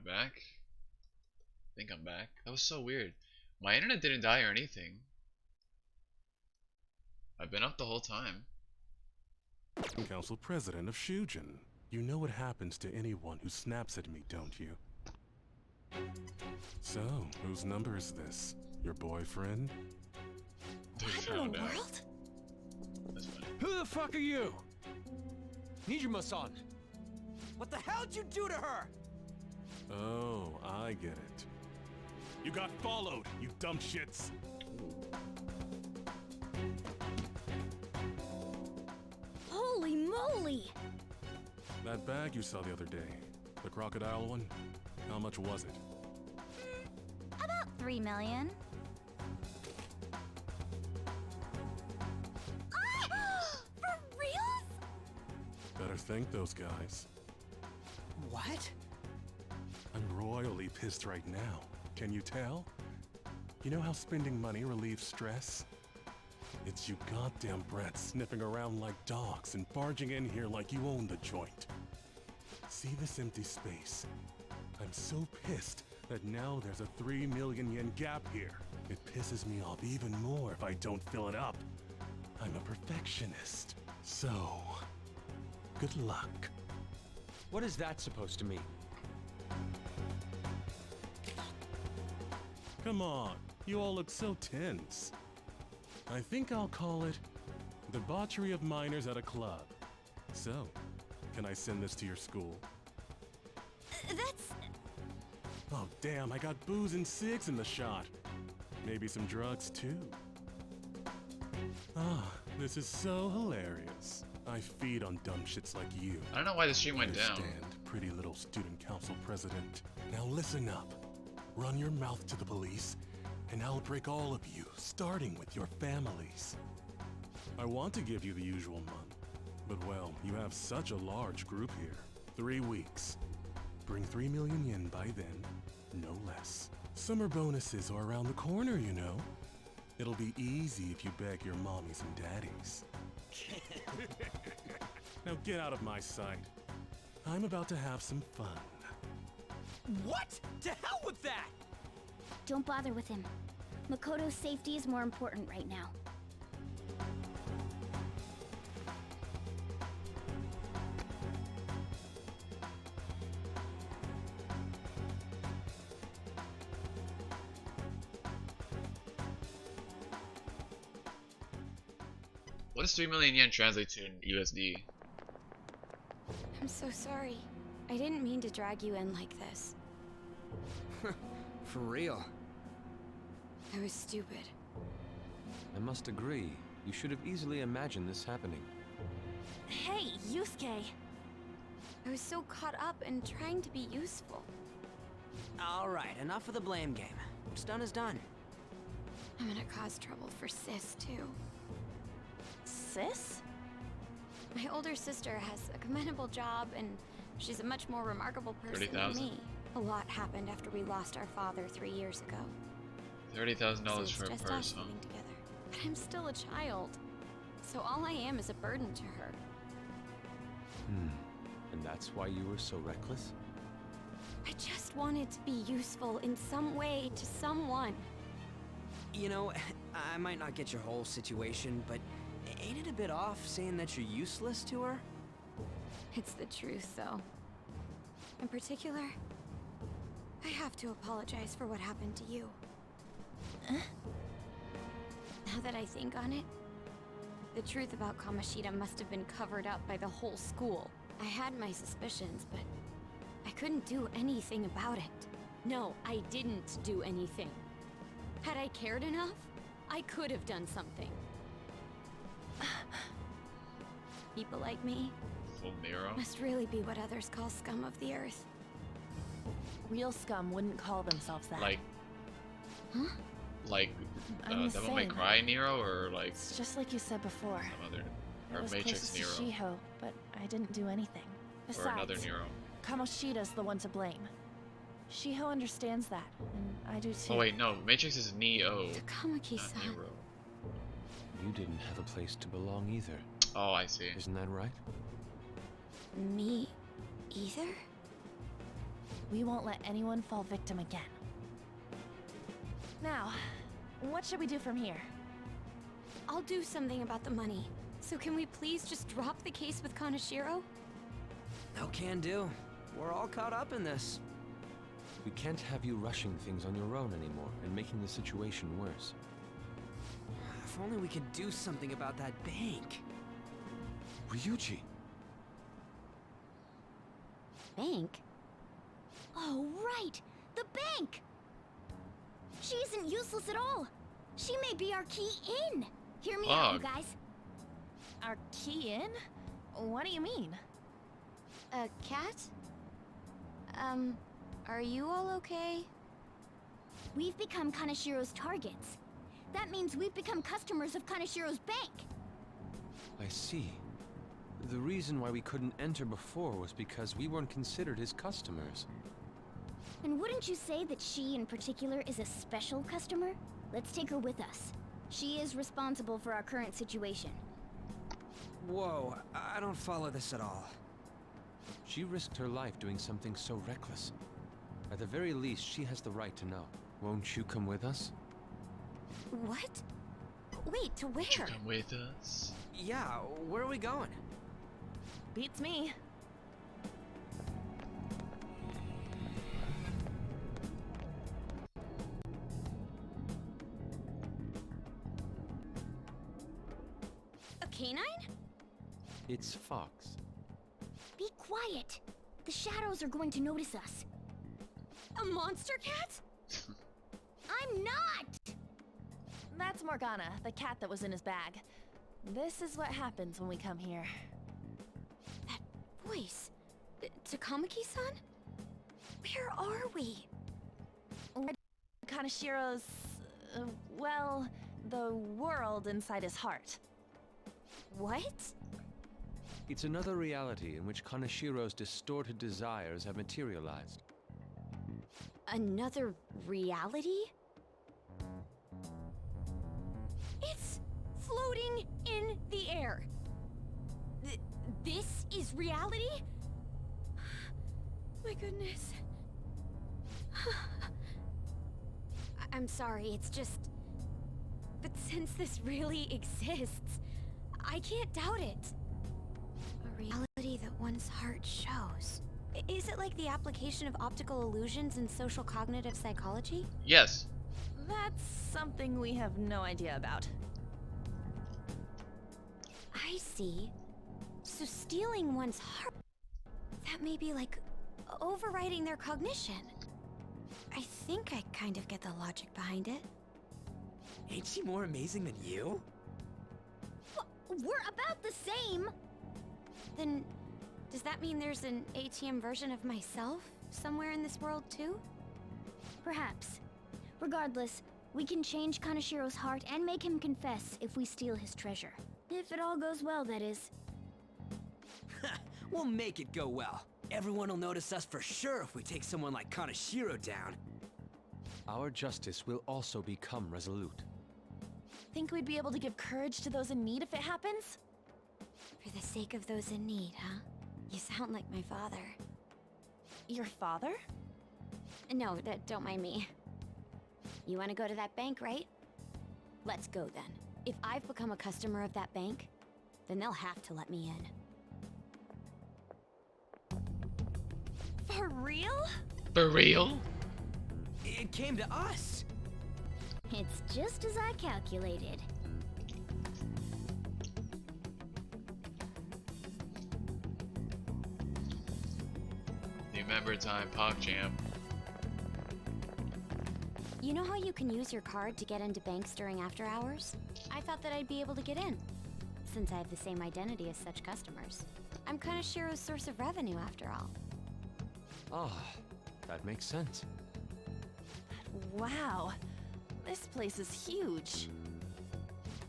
back? I think I'm back. That was so weird. My internet didn't die or anything. I've been up the whole time. Council President of Shujin. You know what happens to anyone who snaps at me, don't you? So, whose number is this? Your boyfriend? They What in found the out. world? That's funny. Who the fuck are you? Nijima-san. What the hell'd you do to her? Oh, I get it. You got followed, you dumb shits. Holy moly! That bag you saw the other day, the crocodile one, how much was it? About 3 million. Ah! For reals? Better thank those guys. What? I'm royally pissed right now. Can you tell? You know how spending money relieves stress? It's you goddamn brats sniffing around like dogs and barging in here like you own the joint. See this empty space? I'm so pissed that now there's a 3 million yen gap here. It pisses me off even more if I don't fill it up. I'm a perfectionist. So, good luck. What is that supposed to mean? Come on, you all look so tense. I think I'll call it debauchery of minors at a club. So, can I send this to your school? That's... Oh damn, I got booze and cigs in the shot. Maybe some drugs too. Ah, this is so hilarious. I feed on dumb shits like you. I don't know why the stream went down. Understand, pretty little student council president. Now listen up. Run your mouth to the police, and I'll break all of you, starting with your families. I want to give you the usual month, but well, you have such a large group here. 3 weeks. Bring 3 million yen by then, no less. Summer bonuses are around the corner, you know. It'll be easy if you beg your mommies and daddies. Now get out of my sight. I'm about to have some fun. What? To hell with that! Don't bother with him. Makoto's safety is more important right now. What does 3 million yen translate to in USD? I'm so sorry. I didn't mean to drag you in like this. For real. I was stupid. I must agree. You should have easily imagined this happening. Hey, Yusuke! I was so caught up in trying to be useful. Alright, enough of the blame game. What's done is done. I'm gonna cause trouble for Sis, too. Sis? My older sister has a commendable job, and she's a much more remarkable person than 30,000. me. A lot happened after we lost our father 3 years ago. $30,000 So it's for a just purse, us huh? living together. But I'm still a child. So all I am is a burden to her. And that's why you were so reckless? I just wanted to be useful in some way to someone. You know, I might not get your whole situation, but ain't it a bit off saying that you're useless to her? It's the truth, though. In particular, I have to apologize for what happened to you. Now that I think on it, the truth about Kamoshida must have been covered up by the whole school. I had my suspicions, but I couldn't do anything about it. No, I didn't do anything. Had I cared enough, I could have done something. People like me Full Miro? must really be what others call scum of the earth. Real scum wouldn't call themselves that. Like, Huh? like, I'm Devil May saying. Cry Nero, or like It's just like you said before. some other, I or was Matrix closest to Nero, Shiho, but I didn't do anything. or another Besides, Nero. Kamoshida's the one to blame. Shiho understands that, and I do too. Oh wait, no, Matrix is Neo, not Takamaki-san. Nero. You didn't have a place to belong either. Oh, I see. Isn't that right? Me either? We won't let anyone fall victim again. Now, what should we do from here? I'll do something about the money. So can we please just drop the case with Kaneshiro? No can do. We're all caught up in this. We can't have you rushing things on your own anymore and making the situation worse. If only we could do something about that bank. Ryuji! Bank? Oh, right! The bank! She isn't useless at all! She may be our key in! Hear me out, you Fuck. guys. Our key in? What do you mean? A cat? Are you all okay? We've become Kaneshiro's targets. That means we've become customers of Kaneshiro's bank. I see. The reason why we couldn't enter before was because we weren't considered his customers. And wouldn't you say that she in particular is a special customer? Let's take her with us. She is responsible for our current situation. Whoa, I don't follow this at all. She risked her life doing something so reckless. At the very least, she has the right to know. Won't you come with us? What? Wait, to where? Would you come with us? Yeah, where are we going? Beats me. A canine? It's Fox. Be quiet. The shadows are going to notice us. A monster cat? I'm not! That's Morgana, the cat that was in his bag. This is what happens when we come here. That voice. Takamaki-san? Where are we? Kaneshiro's... well, the world inside his heart. What? It's another reality in which Kaneshiro's distorted desires have materialized. Another reality? It's floating in the air. This is reality? My goodness. I'm sorry, it's just... But since this really exists, I can't doubt it. A reality that one's heart shows. Is it like the application of optical illusions in social cognitive psychology? Yes. That's something we have no idea about. I see. So stealing one's heart... That may be like overriding their cognition. I think I kind of get the logic behind it. Ain't she more amazing than you? We're about the same! Then, does that mean there's an ATM version of myself somewhere in this world too? Perhaps. Regardless, we can change Kaneshiro's heart and make him confess if we steal his treasure. If it all goes well, that is. We'll make it go well. Everyone will notice us for sure if we take someone like Kaneshiro down. Our justice will also become resolute. Think we'd be able to give courage to those in need if it happens? For the sake of those in need, huh? You sound like my father. Your father? No, don't mind me. You want to go to that bank, right? Let's go then. If I've become a customer of that bank, then they'll have to let me in. For real? For real? It came to us. It's just as I calculated. Remember time, PogChamp. You know how you can use your card to get into banks during after hours? I thought that I'd be able to get in, since I have the same identity as such customers. I'm Kaneshiro's source of revenue, after all. Ah, that makes sense. Wow. This place is huge.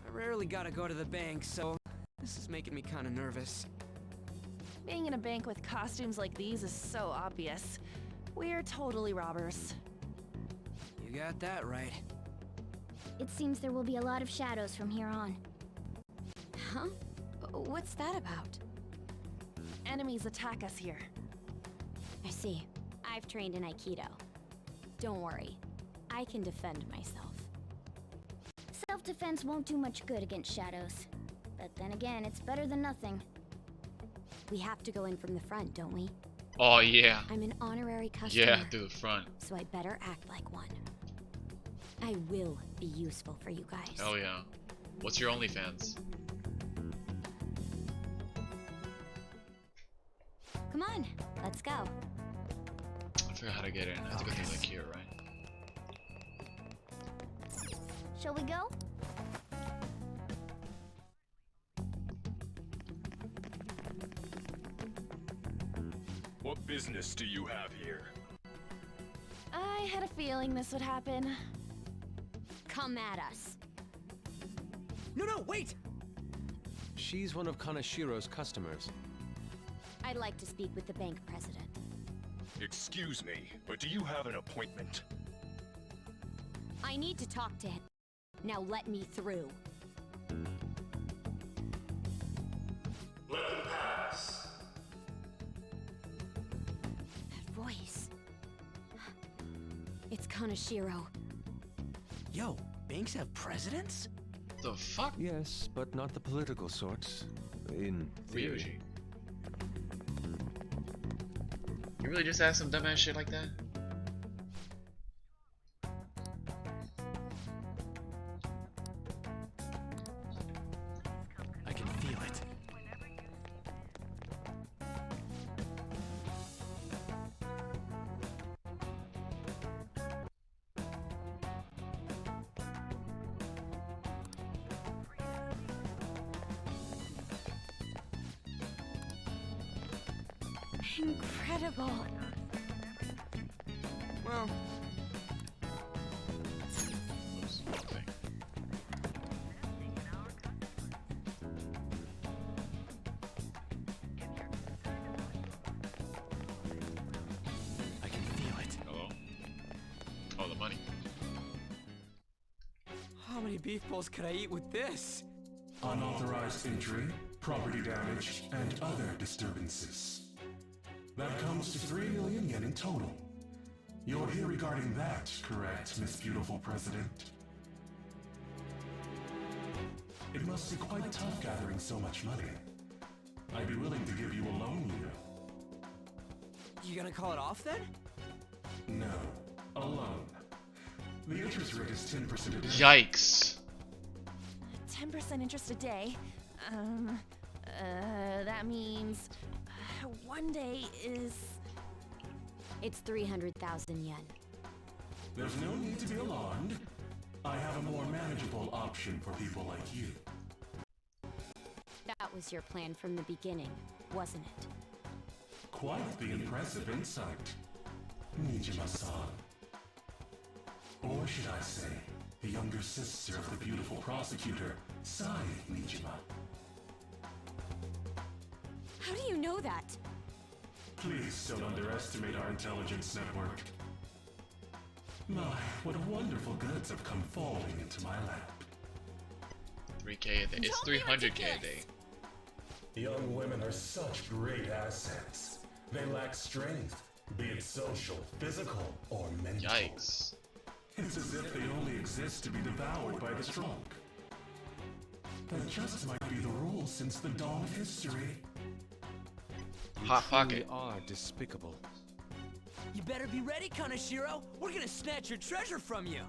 I rarely gotta go to the bank, so this is making me kinda nervous. Being in a bank with costumes like these is so obvious. We're totally robbers. You got that right. It seems there will be a lot of shadows from here on. Huh? What's that about? Enemies attack us here. I see. I've trained in Aikido. Don't worry, I can defend myself. Self-defense won't do much good against shadows. But then again, it's better than nothing. We have to go in from the front, don't we? Oh yeah. I'm an honorary customer. Yeah, through the front. So I better act like one. I will be useful for you guys. Hell yeah. What's your OnlyFans? Come on, let's go. I forgot how to get in. I have to go through like here, right? Shall we go? What business do you have here? I had a feeling this would happen. Come at us. No, wait! She's one of Kanashiro's customers. I'd like to speak with the bank president. Excuse me, but do you have an appointment? I need to talk to him. Now let me through. Let them pass. That voice. It's Kanashiro. Yo, banks have presidents? The fuck? Yes, but not the political sorts. In theory. Ryuji. You really just asked some dumbass shit like that? I can feel it. Incredible. Well, Oops, wrong thing. I can feel it. Hello? Oh, the money. how many beef bowls could I eat with this? Unauthorized entry, property damage, and other disturbances. That comes to 3 million yen in total. You're here regarding that, correct, Miss Beautiful President? It must be quite tough gathering so much money. I'd be willing to give you a loan, you know. You gonna call it off then? No, a loan. The interest rate is 10% a day. Yikes. 10% interest a day. That means 1 day is... It's 300,000 yen. There's no need to be alarmed. I have a more manageable option for people like you. That was your plan from the beginning, wasn't it? Quite the impressive insight, Nijima-san. Or should I say, the younger sister of the beautiful prosecutor, Sai Nijima. How do you know that? Please don't underestimate our intelligence network. My, what wonderful goods have come falling into my lap. 3K a day. It's Don't be 300K a ridiculous. day. Young women are such great assets. They lack strength, be it social, physical, or mental. Yikes. It's as if they only exist to be devoured by the strong. That just might be the rule since the dawn of history. You Hot truly pocket. are despicable. You better be ready, Kanashiro! We're gonna snatch your treasure from you!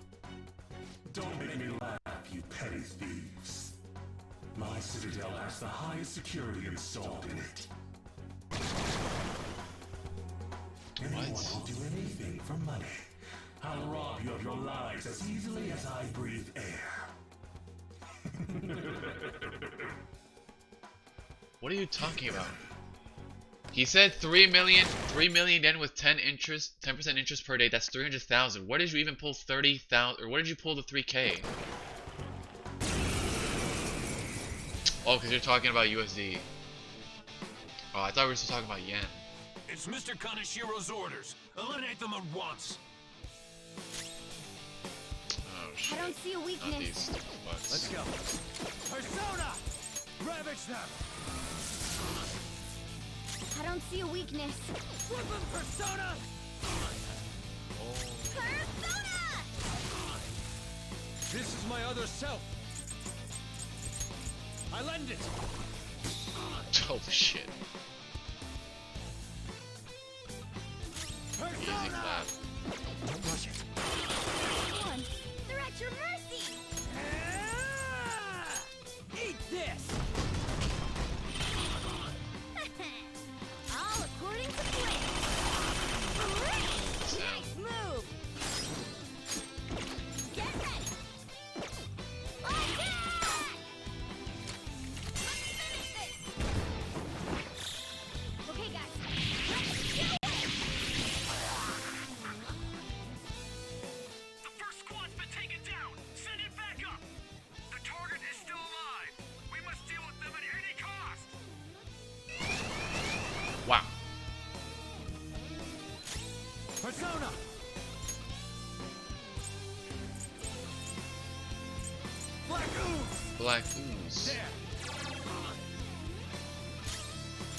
Don't make me laugh, you petty thieves. My citadel has the highest security installed in it. Anyone will do anything for money. I'll rob you of your lives as easily as I breathe air. What are you talking about? He said 3 million yen with 10% interest per day. That's 300,000. Where did you even pull 30,000? Or where did you pull the 3K? Oh, because you're talking about USD. Oh, I thought we were still talking about yen. It's Mr. Kanashiro's orders. Eliminate them at once. Oh shit. I don't see a Not weakness. these stupid butts. Let's go. Persona! Ravage them! I don't see a weakness. Flip him, Persona! Persona! This is my other self. I lend it. Holy shit. Easy clap. Don't rush it. One, they're at your mercy! Eat this! All according to plan. Sound. Move! Get ready! Attack! Let's finish this! Okay, guys, let's do it! The first squad's been taken down. Send it back up. The target is still alive. We must deal with them at any cost. Wow. Persona! Black ooze! Black ooze. There!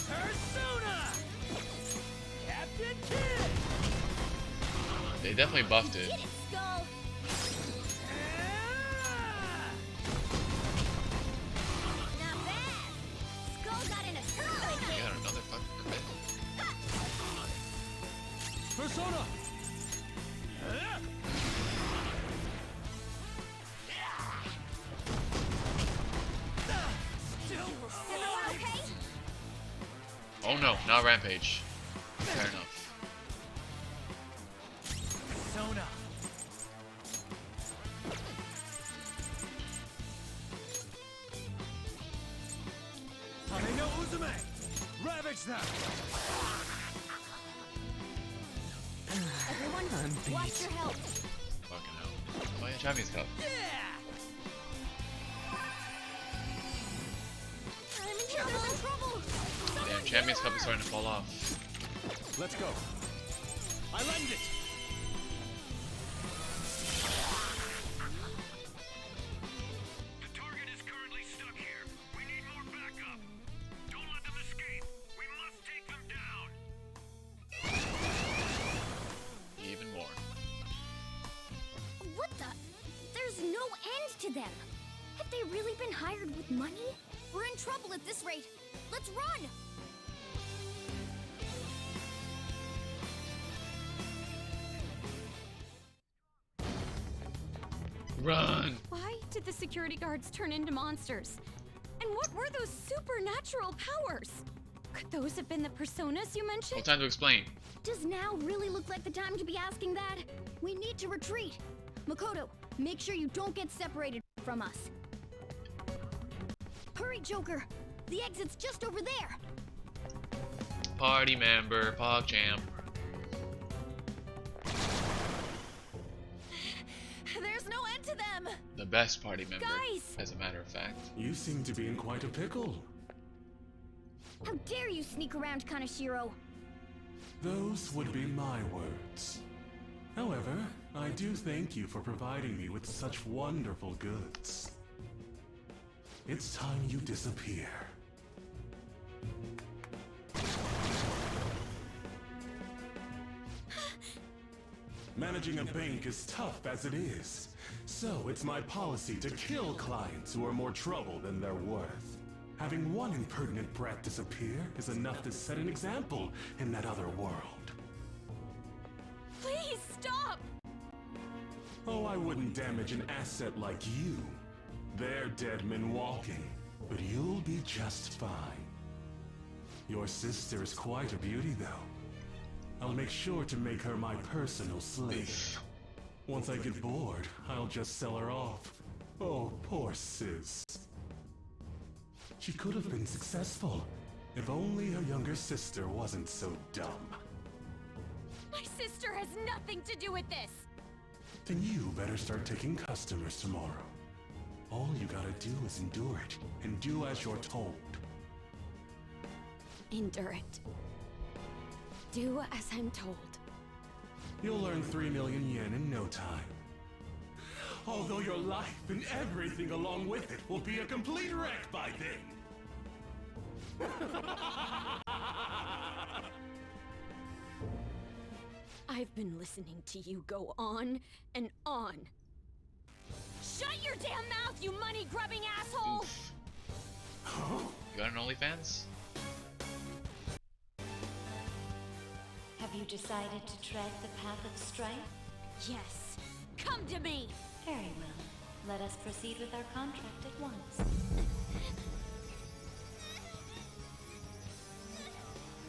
Persona! Captain Kidd! They definitely buffed it. Get it, Skull! Not bad! Skull got in a turbo They hit! got another fucking crit. Persona! Everyone okay? Oh no, not Rampage. Fair enough. Persona! Hane no Uzume! Ravage them! Everyone, watch your health! Fucking hell. Oh yeah, Champions Cup. I'm in trouble! Damn, Champions Cup is starting to fall off. Let's go! I lend it! The target is currently stuck here. We need more backup. Don't let them escape. We must take them down. Even more. What the? There's no end to them! Have they really been hired with money? We're in trouble at this rate! Let's run! Run! Why did the security guards turn into monsters? And what were those supernatural powers? Could those have been the personas you No mentioned? time to explain. Does now really look like the time to be asking that? We need to retreat! Makoto, make sure you don't get separated from us. Hurry, Joker! The exit's just over there! Party member, PogChamp. There's no end to them! The best party member, Guys! as a matter of fact. You seem to be in quite a pickle. How dare you sneak around Kaneshiro? Those would be my words. However, I do thank you for providing me with such wonderful goods. It's time you disappear. Managing a bank is tough as it is, so it's my policy to kill clients who are more trouble than they're worth. Having one impertinent brat disappear is enough to set an example in that other world. Please stop! Oh, I wouldn't damage an asset like you. They're dead men walking, but you'll be just fine. Your sister is quite a beauty, though. I'll make sure to make her my personal slave. Once I get bored, I'll just sell her off. Oh, poor sis. She could have been successful, if only her younger sister wasn't so dumb. My sister has nothing to do with this! Then you better start taking customers tomorrow. All you gotta do is endure it, and do as you're told. Endure it. Do as I'm told. You'll earn 3 million yen in no time. Although your life and everything along with it will be a complete wreck by then. I've been listening to you go on and on. Shut your damn mouth, you money-grubbing asshole! Oof. You got an OnlyFans? Have you decided to tread the path of strife? Yes. Come to me! Very well. Let us proceed with our contract at once.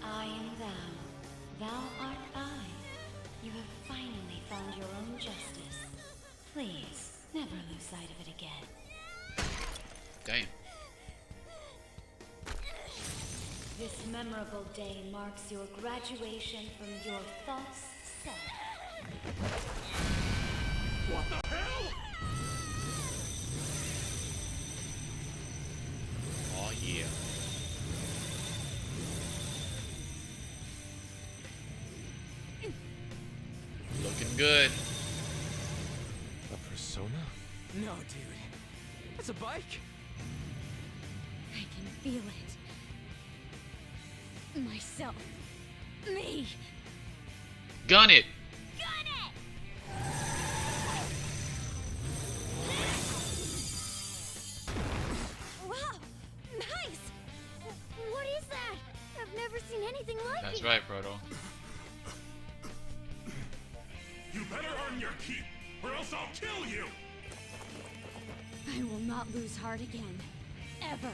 I am thou. Thou art I. You have finally found your own justice. Please, never lose sight of it again. Damn. This memorable day marks your graduation from your false self. What the hell? Oh yeah. Looking good. A persona? No, dude. That's a bike. I can feel it. Myself. Me. Gun it! Gun it! Wow! Nice! What is that? I've never seen anything like That's it. right, Proto. You better earn your keep, or else I'll kill you! I will not lose heart again. Ever.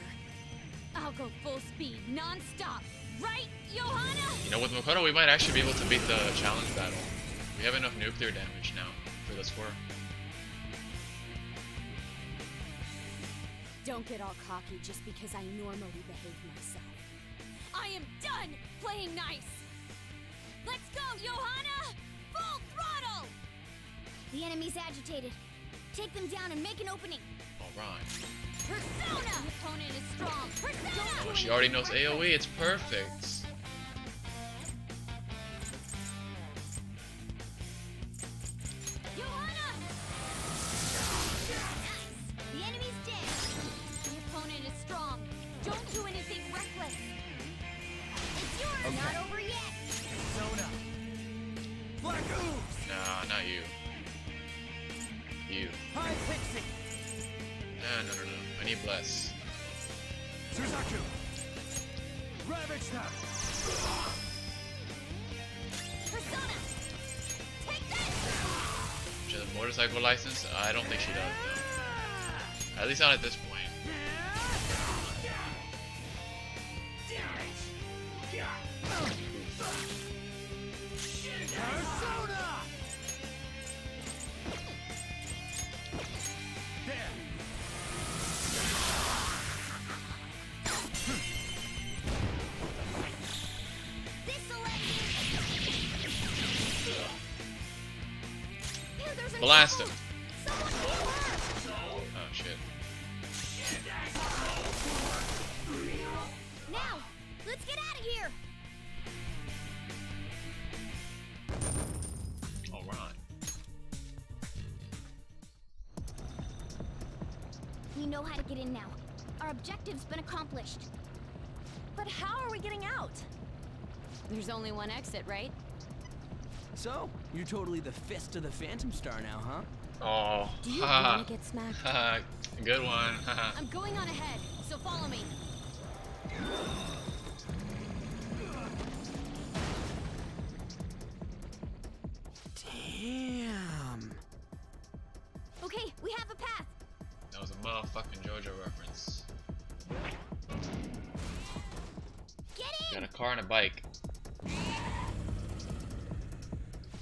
I'll go full speed, non-stop. Right, Johanna? You know, with Makoto, we might actually be able to beat the challenge battle. We have enough nuclear damage now for the score. Don't get all cocky just because I normally behave myself. I am done playing nice. Let's go, Johanna! Full throttle! The enemy's agitated. Take them down and make an opening. Alright. Persona! The opponent is strong. Persona! Oh, she already knows AoE, it's perfect. Johanna! The enemy's dead. The opponent is strong. Don't do anything reckless. It's yours. Not over yet. Persona. Black Ooze. Nah, not you. You. Hi, Pixie. Nah, no. I need Bless. Suzaku. Ravage them. Persona! Take that! She has a motorcycle license? I don't think she does, though. At least not at this point. Persona. There. This'll let Here, there's a Blast him. Someone heal her. Oh, shit. Now, let's get out of here. Alright. We know how to get in now. Our objective's been accomplished. But how are we getting out? There's only one exit, right? So, you're totally the fist of the Phantom Star now, huh? Oh. Do you Haha. want to get smacked? Haha. Good one. Haha. I'm going on ahead, so follow me. Damn. Okay, we have a path. That was a motherfucking JoJo reference. Get in. Got a car and a bike.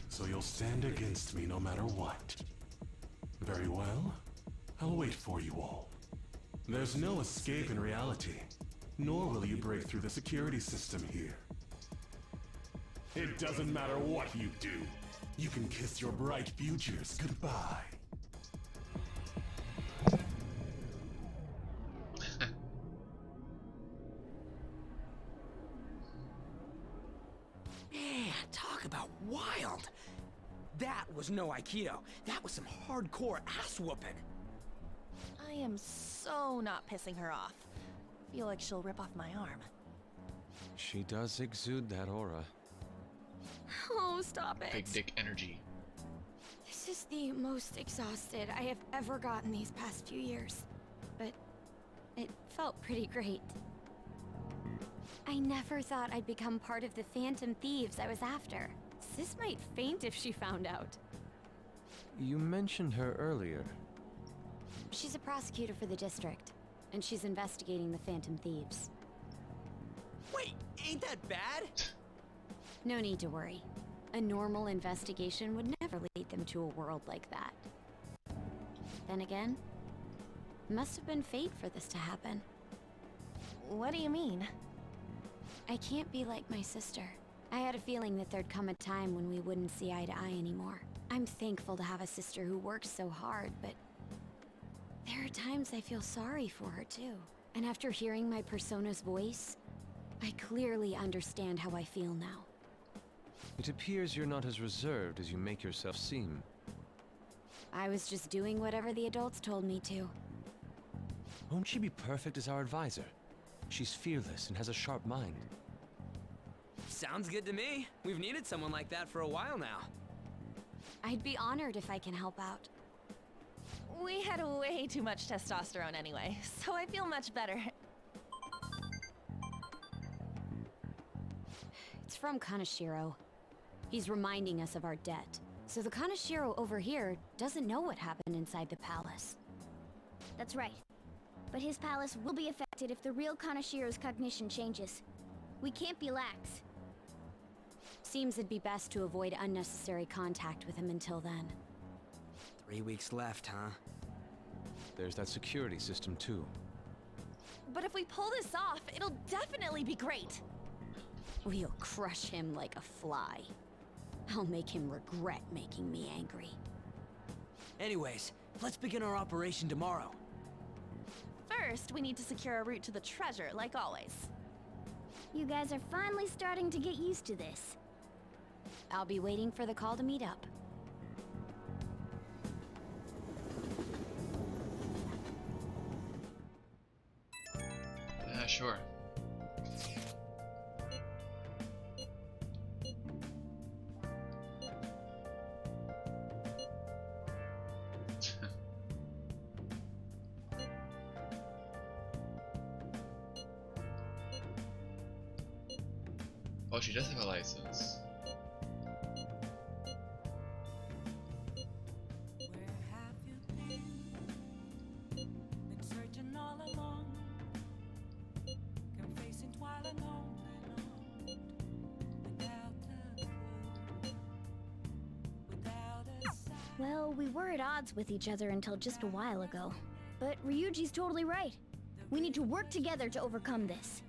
So you'll stand against me no matter what. Very well. I'll wait for you all. There's no escape in reality, nor will you break through the security system here. It doesn't matter what you do. You can kiss your bright futures goodbye. Man, talk about wild. That was no Aikido. That was some hardcore ass whooping. I am so not pissing her off. Feel like she'll rip off my arm. She does exude that aura. Oh No, stop it. Big dick energy. This is the most exhausted I have ever gotten these past few years. But it felt pretty great. I never thought I'd become part of the Phantom Thieves I was after. Sis might faint if she found out. You mentioned her earlier. She's a prosecutor for the district, and she's investigating the Phantom Thieves. Wait, ain't that bad? No need to worry. A normal investigation would never lead them to a world like that. Then again, it must have been fate for this to happen. What do you mean? I can't be like my sister. I had a feeling that there'd come a time when we wouldn't see eye to eye anymore. I'm thankful to have a sister who works so hard, but there are times I feel sorry for her too. And after hearing my persona's voice, I clearly understand how I feel now. It appears you're not as reserved as you make yourself seem. I was just doing whatever the adults told me to. Won't she be perfect as our advisor? She's fearless and has a sharp mind. Sounds good to me. We've needed someone like that for a while now. I'd be honored if I can help out. We had way too much testosterone anyway, so I feel much better. It's from Kaneshiro. He's reminding us of our debt. So the Kaneshiro over here doesn't know what happened inside the palace. That's right. But his palace will be affected if the real Kaneshiro's cognition changes. We can't be lax. Seems it'd be best to avoid unnecessary contact with him until then. 3 weeks left, huh? There's that security system too. But if we pull this off, it'll definitely be great. We'll crush him like a fly. I'll make him regret making me angry. Anyways, let's begin our operation tomorrow. First, we need to secure a route to the treasure, like always. You guys are finally starting to get used to this. I'll be waiting for the call to meet up. Yeah, sure. Oh, she does have a license. Well, we were at odds with each other until just a while ago. But Ryuji's totally right. We need to work together to overcome this.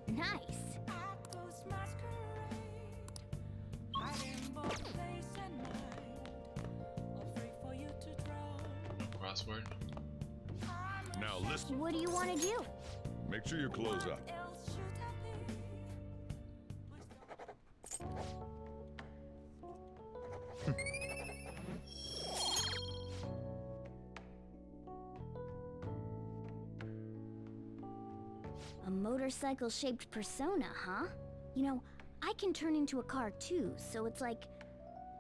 Nice. Crossword. Now listen. What do you want to do? Make sure you close up. A motorcycle-shaped persona, huh? You know, I can turn into a car too, so it's like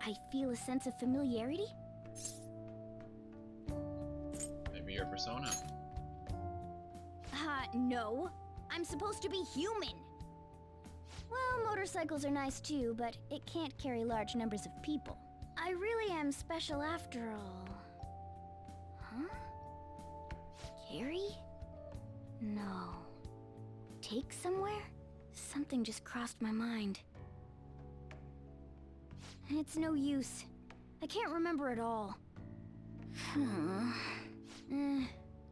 I feel a sense of familiarity. Maybe your persona. No. I'm supposed to be human. Well, motorcycles are nice too, but it can't carry large numbers of people. I really am special after all. Huh? Carry? No. Take somewhere? Something just crossed my mind. It's no use. I can't remember it all.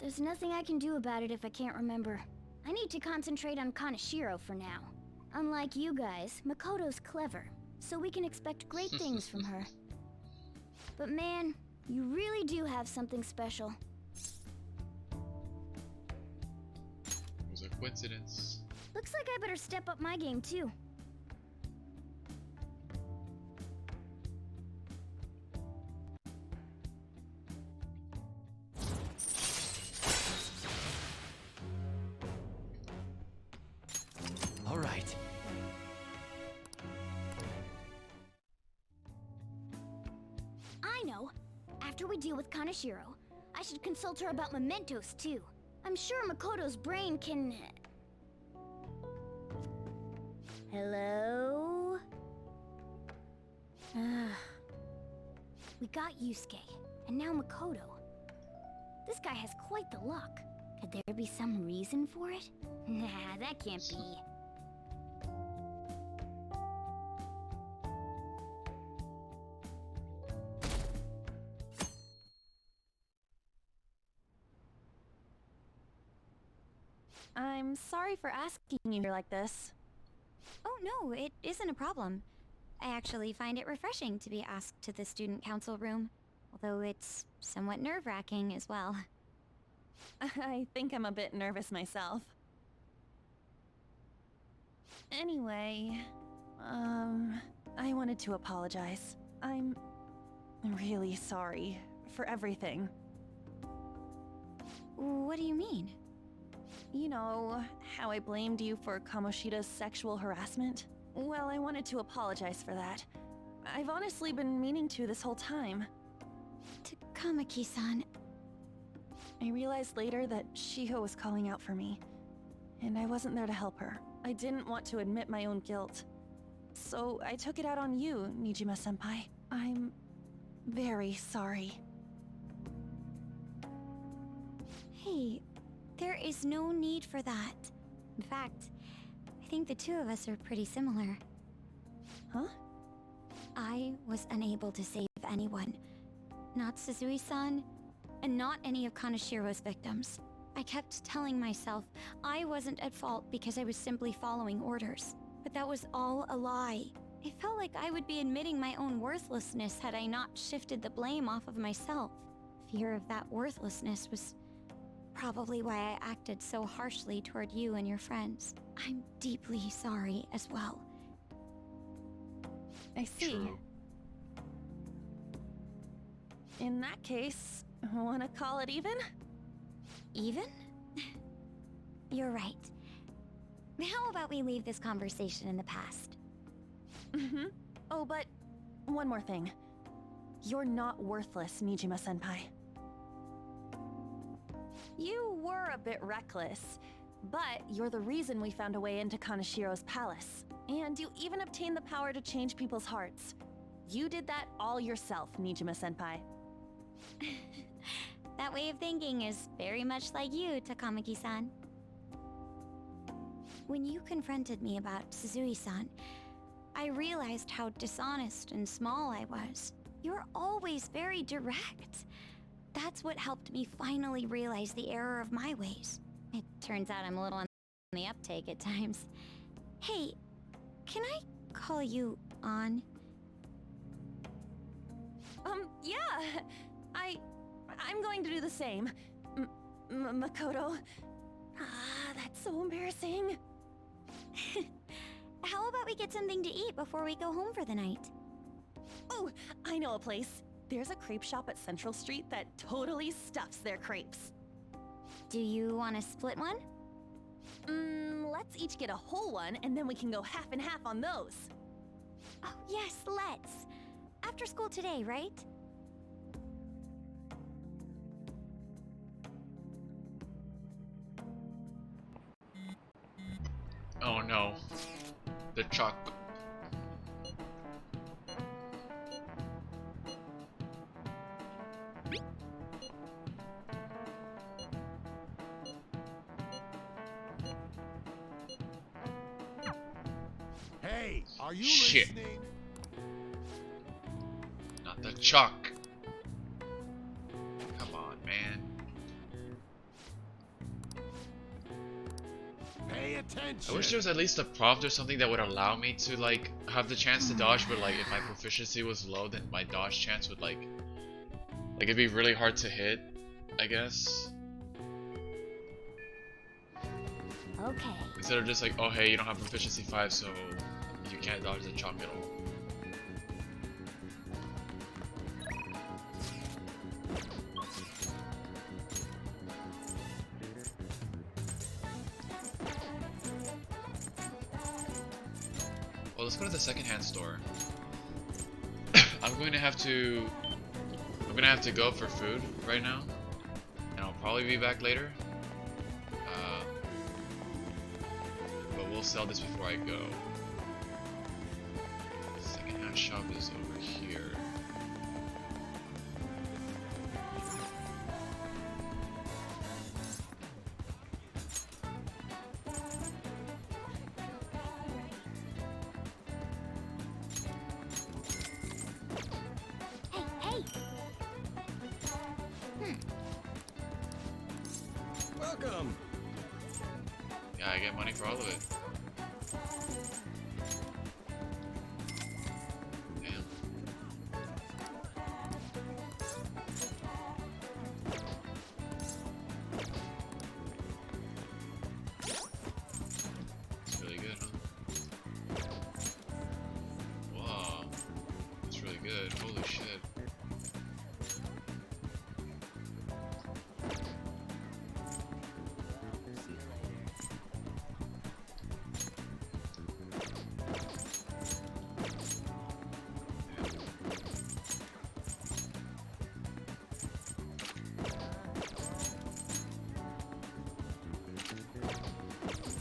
There's nothing I can do about it if I can't remember. I need to concentrate on Kaneshiro for now. Unlike you guys, Makoto's clever, so we can expect great things from her. But man, you really do have something special. It was a coincidence. Looks like I better step up my game too. After we deal with Kaneshiro, I should consult her about mementos too. I'm sure Makoto's brain can... Hello? We got Yusuke, and now Makoto. This guy has quite the luck. Could there be some reason for it? Nah, that can't be. I'm sorry for asking you here like this. Oh no, it isn't a problem. I actually find it refreshing to be asked to the student council room, although it's somewhat nerve-wracking as well. I think I'm a bit nervous myself. Anyway, I wanted to apologize. I'm really sorry for everything. What do you mean? You know, how I blamed you for Kamoshida's sexual harassment? Well, I wanted to apologize for that. I've honestly been meaning to this whole time. Takamaki-san. I realized later that Shiho was calling out for me, and I wasn't there to help her. I didn't want to admit my own guilt. So I took it out on you, Nijima-senpai. I'm very sorry. Hey, there is no need for that. In fact, I think the two of us are pretty similar. Huh? I was unable to save anyone. Not Suzui-san, and not any of Kaneshiro's victims. I kept telling myself I wasn't at fault because I was simply following orders. But that was all a lie. It felt like I would be admitting my own worthlessness had I not shifted the blame off of myself. Fear of that worthlessness was probably why I acted so harshly toward you and your friends. I'm deeply sorry as well. I see. True. In that case, wanna call it even? Even? You're right. How about we leave this conversation in the past? Mm-hmm. Oh, but one more thing. You're not worthless, Nijima-senpai. You were a bit reckless, but you're the reason we found a way into Kaneshiro's palace. And you even obtained the power to change people's hearts. You did that all yourself, Nijima-senpai. That way of thinking is very much like you, Takamaki-san. When you confronted me about Suzui-san, I realized how dishonest and small I was. You're always very direct. That's what helped me finally realize the error of my ways. It turns out I'm a little on the uptake at times. Hey, can I call you On? Yeah! I'm going to do the same. Makoto. That's so embarrassing. How about we get something to eat before we go home for the night? Oh, I know a place. There's a crepe shop at Central Street that totally stuffs their crepes. Do you want to split one? Let's each get a whole one, and then we can go half and half on those. Oh, yes, let's. After school today, right? Oh no. The chalk. Hey, are you Shit. listening? Not the chalk. Come on, man. Pay attention. I wish there was at least a prompt or something that would allow me to like have the chance to dodge, but like if my proficiency was low, then my dodge chance would like it'd be really hard to hit, I guess. Okay. Instead of just like, oh hey, you don't have proficiency 5, so you can't dodge the chalk at all. Well, let's go to the secondhand store. I'm going to have to I'm gonna have to go for food right now, and I'll probably be back later. But we'll sell this before I go. Secondhand shop is over here. Welcome. Yeah, I get money for all of it. Damn. It's really good, huh? Wow. That's really good. Holy shit.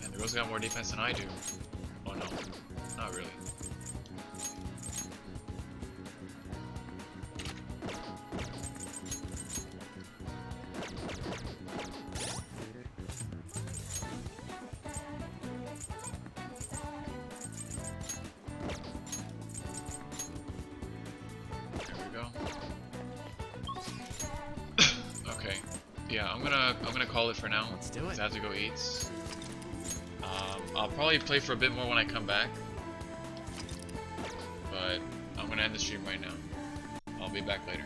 And the girls got more defense than I do. Oh no, not really. There we go. Okay. Yeah, I'm gonna call it for now. Let's do it. I have to go eat. I'll probably play for a bit more when I come back. But I'm gonna end the stream right now. I'll be back later.